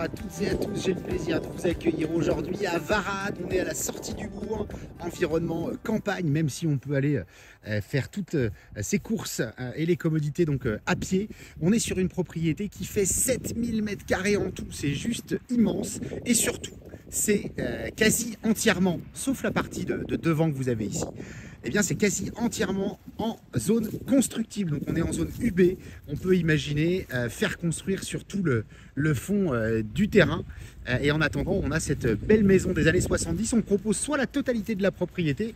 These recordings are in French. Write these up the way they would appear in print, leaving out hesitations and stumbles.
à toutes et à tous, j'ai le plaisir de vous accueillir aujourd'hui à Varade. On est à la sortie du bourg, environnement campagne, même si on peut aller faire toutes ses courses et les commodités donc à pied. On est sur une propriété qui fait 7000 m² en tout, c'est juste immense et surtout c'est quasi entièrement, sauf la partie de devant que vous avez ici, eh bien c'est quasi entièrement en zone constructible. Donc on est en zone UB, on peut imaginer faire construire sur tout le fond du terrain. Et en attendant, on a cette belle maison des années 70. On propose soit la totalité de la propriété,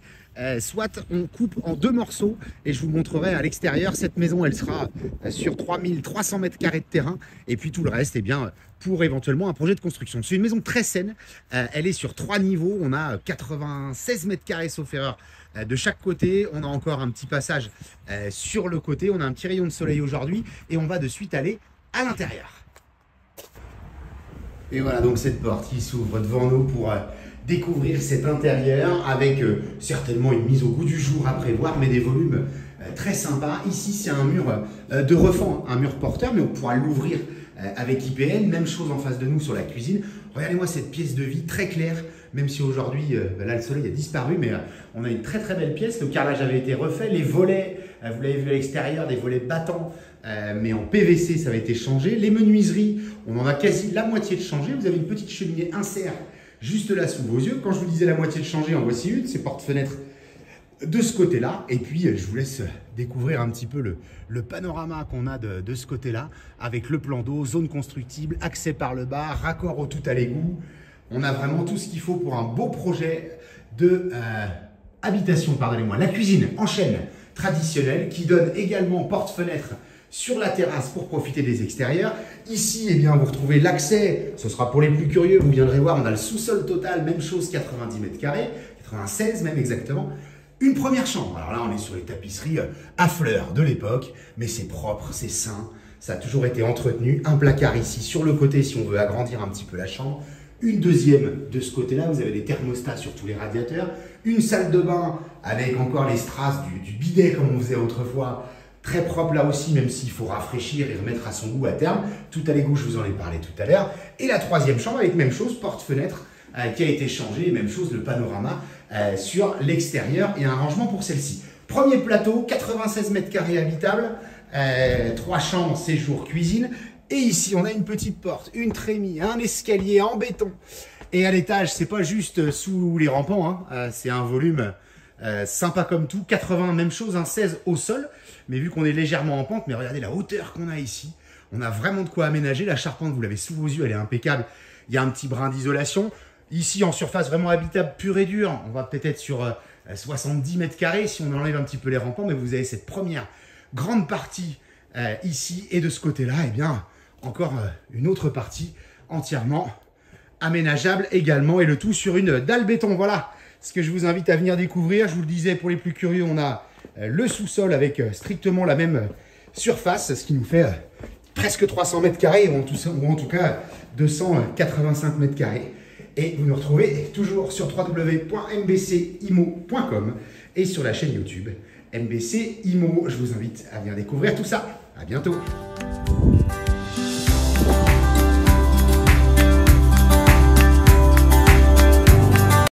soit on coupe en deux morceaux. Et je vous montrerai à l'extérieur, cette maison, elle sera sur 3300 m² de terrain. Et puis tout le reste, eh bien, pour éventuellement un projet de construction. C'est une maison très saine. Elle est sur 3 niveaux. On a 96 m² sauf erreur de chaque côté. On a encore un petit passage sur le côté. On a un petit rayon de soleil aujourd'hui. Et on va de suite aller à l'intérieur. Et voilà donc cette porte qui s'ouvre devant nous pour découvrir cet intérieur avec certainement une mise au goût du jour à prévoir, mais des volumes très sympas. Ici c'est un mur de refend, un mur porteur, mais on pourra l'ouvrir avec IPN. Même chose en face de nous sur la cuisine. Regardez-moi cette pièce de vie très claire, même si aujourd'hui, là le soleil a disparu, mais on a une très très belle pièce. Le carrelage avait été refait, les volets, vous l'avez vu à l'extérieur, des volets battants, mais en PVC ça avait été changé. Les menuiseries, on en a quasi la moitié de changé. Vous avez une petite cheminée insert juste là sous vos yeux. Quand je vous disais la moitié de changé, en voici une, c'est porte-fenêtre de ce côté-là. Et puis je vous laisse découvrir un petit peu le panorama qu'on a de ce côté-là, avec le plan d'eau, zone constructible, accès par le bas, raccord au tout à l'égout. On a vraiment tout ce qu'il faut pour un beau projet de habitation, pardonnez-moi. La cuisine en chaîne traditionnelle qui donne également porte-fenêtre sur la terrasse pour profiter des extérieurs. Ici, eh bien, vous retrouvez l'accès, ce sera pour les plus curieux, vous viendrez voir, on a le sous-sol total, même chose, 90 m², 96 même exactement. Une première chambre, alors là on est sur les tapisseries à fleurs de l'époque, mais c'est propre, c'est sain, ça a toujours été entretenu. Un placard ici sur le côté si on veut agrandir un petit peu la chambre. Une deuxième de ce côté-là, vous avez des thermostats sur tous les radiateurs. Une salle de bain avec encore les strass du bidet comme on faisait autrefois. Très propre là aussi, même s'il faut rafraîchir et remettre à son goût à terme. Tout à l'égout, je vous en ai parlé tout à l'heure. Et la troisième chambre avec même chose, porte-fenêtre qui a été changée. Même chose, le panorama sur l'extérieur et un rangement pour celle-ci. Premier plateau, 96 m² habitable. 3 chambres, séjour, cuisine. Et ici, on a une petite porte, une trémie, un escalier en béton. Et à l'étage, c'est pas juste sous les rampants, hein, c'est un volume sympa comme tout. 80, même chose, un 16 au sol. Mais vu qu'on est légèrement en pente, mais regardez la hauteur qu'on a ici. On a vraiment de quoi aménager. La charpente, vous l'avez sous vos yeux, elle est impeccable. Il y a un petit brin d'isolation. Ici, en surface vraiment habitable pure et dure, on va peut-être être sur 70 m² si on enlève un petit peu les rampants. Mais vous avez cette première grande partie ici. Et de ce côté-là, eh bien, encore une autre partie entièrement aménageable également. Et le tout sur une dalle béton. Voilà ce que je vous invite à venir découvrir. Je vous le disais, pour les plus curieux, on a le sous-sol avec strictement la même surface, ce qui nous fait presque 300 m² ou en tout cas 285 m². Et vous nous retrouvez toujours sur www.mbcimo.com et sur la chaîne YouTube MBC Imo. Je vous invite à venir découvrir tout ça. À bientôt.